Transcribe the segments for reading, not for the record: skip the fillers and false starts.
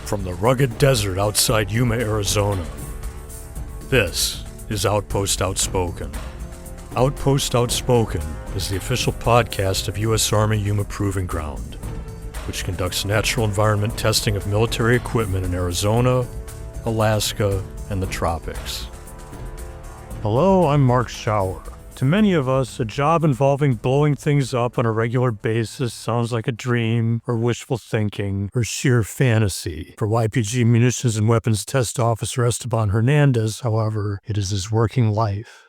from the rugged desert outside Yuma, Arizona. This is Outpost Outspoken. Outpost Outspoken is the official podcast of U.S. Army Yuma Proving Ground, which conducts natural environment testing of military equipment in Arizona, Alaska, and the tropics. Hello, I'm Mark Schauer. To many of us, a job involving blowing things up on a regular basis sounds like a dream or wishful thinking or sheer fantasy. For YPG Munitions and Weapons Test Officer Esteban Hernandez, however, it is his working life.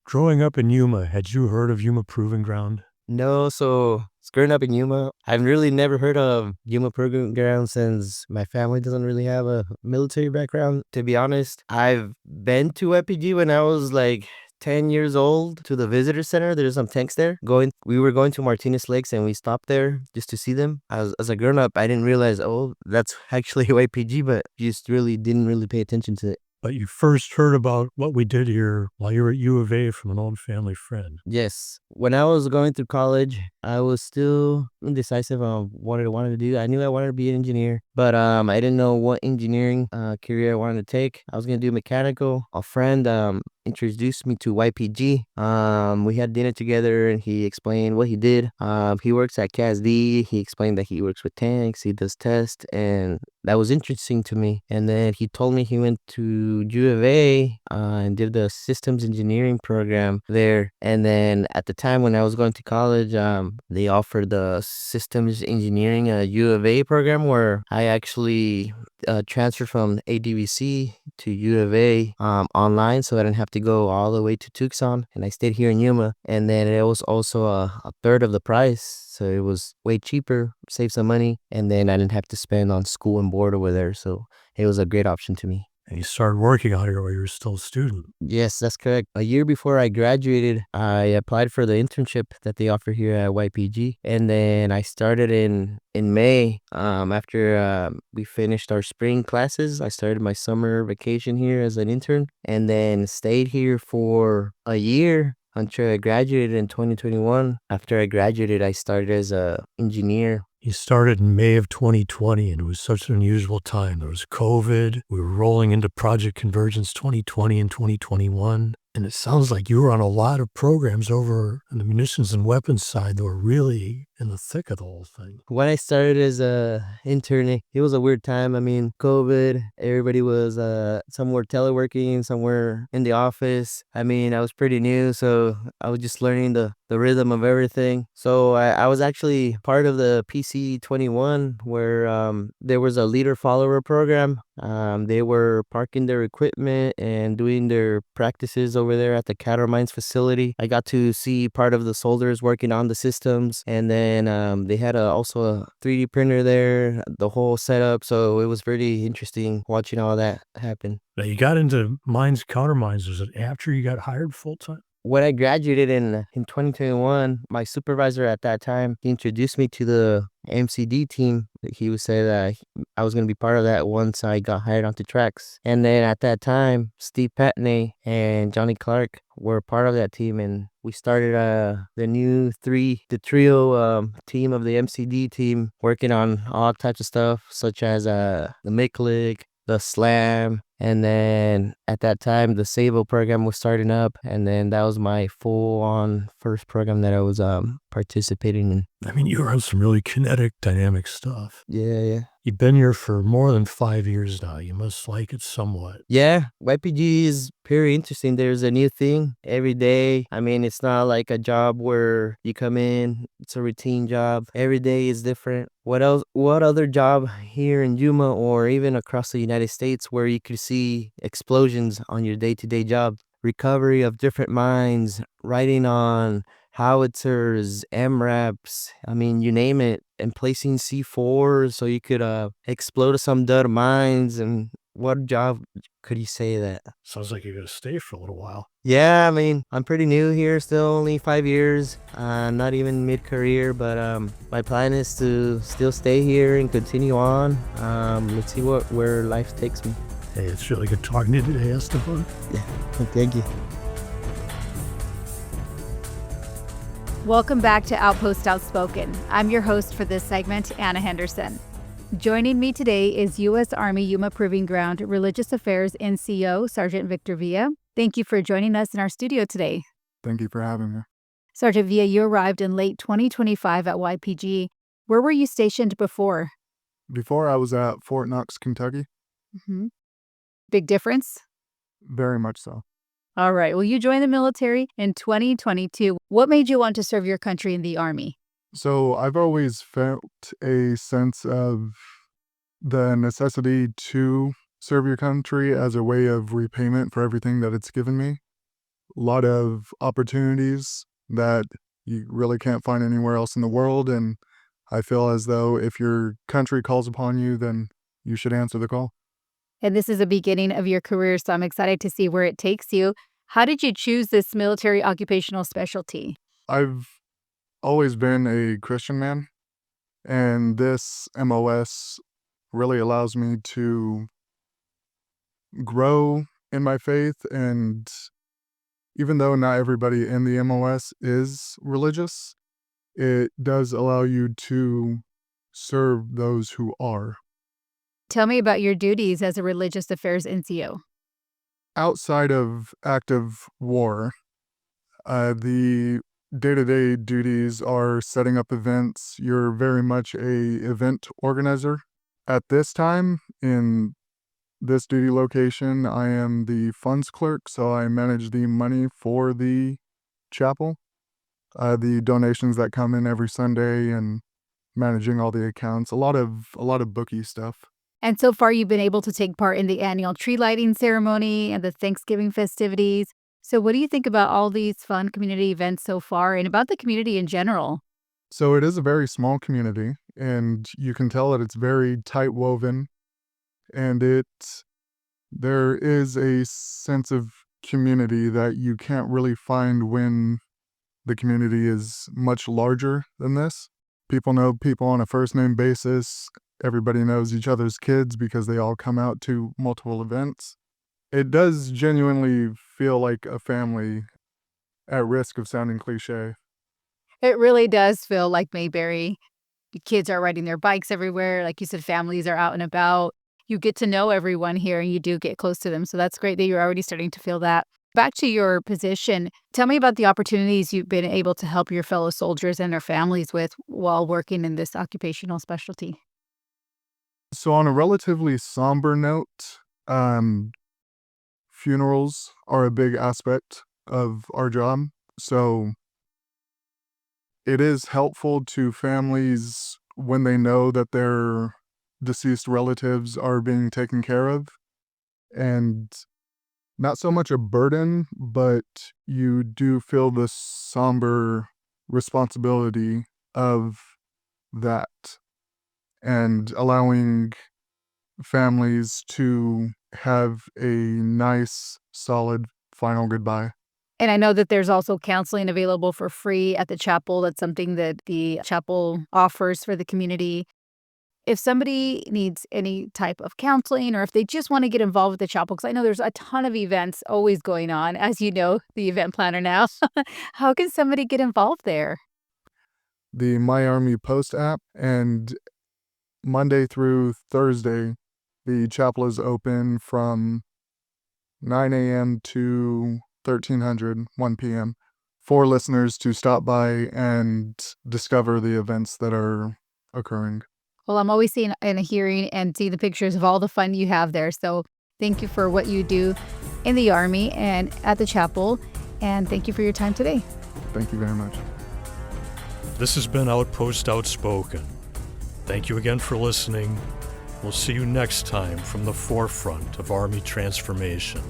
Growing up in Yuma, had you heard of Yuma Proving Ground? No, so growing up in Yuma, I've really never heard of Yuma Proving Ground since my family doesn't really have a military background. To be honest, I've been to YPG when I was like 10 years old to the visitor center. There's some tanks there. We were going to Martinez Lakes and we stopped there just to see them. As a grown up, I didn't realize, that's actually YPG, but just really didn't really pay attention to it. But you first heard about what we did here while you were at U of A from an old family friend. Yes. When I was going through college, I was still indecisive on what I wanted to do. I knew I wanted to be an engineer, but I didn't know what engineering career I wanted to take. I was going to do mechanical. A friend introduced me to YPG. We had dinner together and he explained what he did. He works at CASD. He explained that he works with tanks. He does tests, and that was interesting to me. And then he told me he went to U of A and did the systems engineering program there. And then at the time when I was going to college, they offered the systems engineering U of A program where I actually transferred from ADVC to U of A online, so I didn't have to go all the way to Tucson, and I stayed here in Yuma. And then it was also a third of the price, so it was way cheaper, saved some money, and then I didn't have to spend on school and board over there, so it was a great option to me. And you started working out here while you were still a student. Yes, that's correct. A year before I graduated, I applied for the internship that they offer here at YPG. And then I started in May. After we finished our spring classes, I started my summer vacation here as an intern and then stayed here for a year until I graduated in 2021. After I graduated, I started as an engineer. You started in May of 2020, and it was such an unusual time. There was COVID. We were rolling into Project Convergence 2020 and 2021. And it sounds like you were on a lot of programs over on the munitions and weapons side that were really in the thick of the whole thing. When I started as a intern, it was a weird time. I mean, COVID, everybody was, some were teleworking, some were in the office. I mean, I was pretty new, so I was just learning the rhythm of everything. So I was actually part of the PC-21 where there was a leader-follower program. They were parking their equipment and doing their practices over there at the countermines facility. I got to see part of the soldiers working on the systems, and then they had also a 3D printer there, the whole setup. So it was very interesting watching all that happen. Now, you got into mines, countermines. Was it after you got hired full-time? When I graduated in 2021, my supervisor at that time, he introduced me to the MCD team. He would say that I was going to be part of that once I got hired onto tracks. And then at that time, Steve Patney and Johnny Clark were part of that team, and we started the trio team of the MCD team, working on all types of stuff, such as the MICLIC, the SLAM, and then at that time the Savo program was starting up, and then that was my full-on first program that I was participating in. I mean, you were on some really kinetic, dynamic stuff. Yeah. You've been here for more than 5 years now. You must like it somewhat. Yeah, YPG is very interesting. There's a new thing every day. I mean, it's not like a job where you come in, it's a routine job. Every day is different. What other job here in Yuma or even across the United States where you could see explosions on your day-to-day job? Recovery of different mines, riding on howitzers, MRAPs, I mean, you name it, and placing C4s so you could explode some dead mines. And what job could you say that? Sounds like you're going to stay for a little while. Yeah, I mean, I'm pretty new here, still only 5 years, not even mid-career, but my plan is to still stay here and continue on. Let's see where life takes me. Hey, it's really good talking to you today, Esteban. Yeah, thank you. Welcome back to Outpost Outspoken. I'm your host for this segment, Ana Henderson. Joining me today is U.S. Army Yuma Proving Ground Religious Affairs NCO, Sergeant Victor Villa. Thank you for joining us in our studio today. Thank you for having me. Sergeant Villa, you arrived in late 2025 at YPG. Where were you stationed before? Before I was at Fort Knox, Kentucky. Mm-hmm. Big difference? Very much so. All right. Well, you joined the military in 2022. What made you want to serve your country in the Army? So I've always felt a sense of the necessity to serve your country as a way of repayment for everything that it's given me. A lot of opportunities that you really can't find anywhere else in the world, and I feel as though if your country calls upon you, then you should answer the call. And this is the beginning of your career, so I'm excited to see where it takes you. How did you choose this military occupational specialty? I've always been a Christian man, and this MOS really allows me to grow in my faith. And even though not everybody in the MOS is religious, it does allow you to serve those who are. Tell me about your duties as a religious affairs NCO. Outside of active war, the day-to-day duties are setting up events. You're very much a event organizer. At this time, in this duty location, I am the funds clerk, so I manage the money for the chapel, the donations that come in every Sunday, and managing all the accounts. A lot of bookie stuff. And so far, you've been able to take part in the annual tree lighting ceremony and the Thanksgiving festivities. So what do you think about all these fun community events so far and about the community in general? So it is a very small community, and you can tell that it's very tight woven, and there is a sense of community that you can't really find when the community is much larger than this. People know people on a first name basis. Everybody knows each other's kids because they all come out to multiple events. It does genuinely feel like a family, at risk of sounding cliche. It really does feel like Mayberry. The kids are riding their bikes everywhere. Like you said, families are out and about. You get to know everyone here and you do get close to them. So that's great that you're already starting to feel that. Back to your position, tell me about the opportunities you've been able to help your fellow soldiers and their families with while working in this occupational specialty. So on a relatively somber note, funerals are a big aspect of our job. So it is helpful to families when they know that their deceased relatives are being taken care of, and not so much a burden, but you do feel the somber responsibility of that, and allowing families to have a nice, solid final goodbye. And I know that there's also counseling available for free at the chapel. That's something that the chapel offers for the community. If somebody needs any type of counseling or if they just want to get involved with the chapel, because I know there's a ton of events always going on, as you know, the event planner now, how can somebody get involved there? The My Army Post app, and Monday through Thursday, the chapel is open from 9 a.m. to 1 p.m. for listeners to stop by and discover the events that are occurring. Well, I'm always seeing and hearing and seeing the pictures of all the fun you have there. So thank you for what you do in the Army and at the chapel. And thank you for your time today. Thank you very much. This has been Outpost Outspoken. Thank you again for listening. We'll see you next time from the forefront of Army transformation.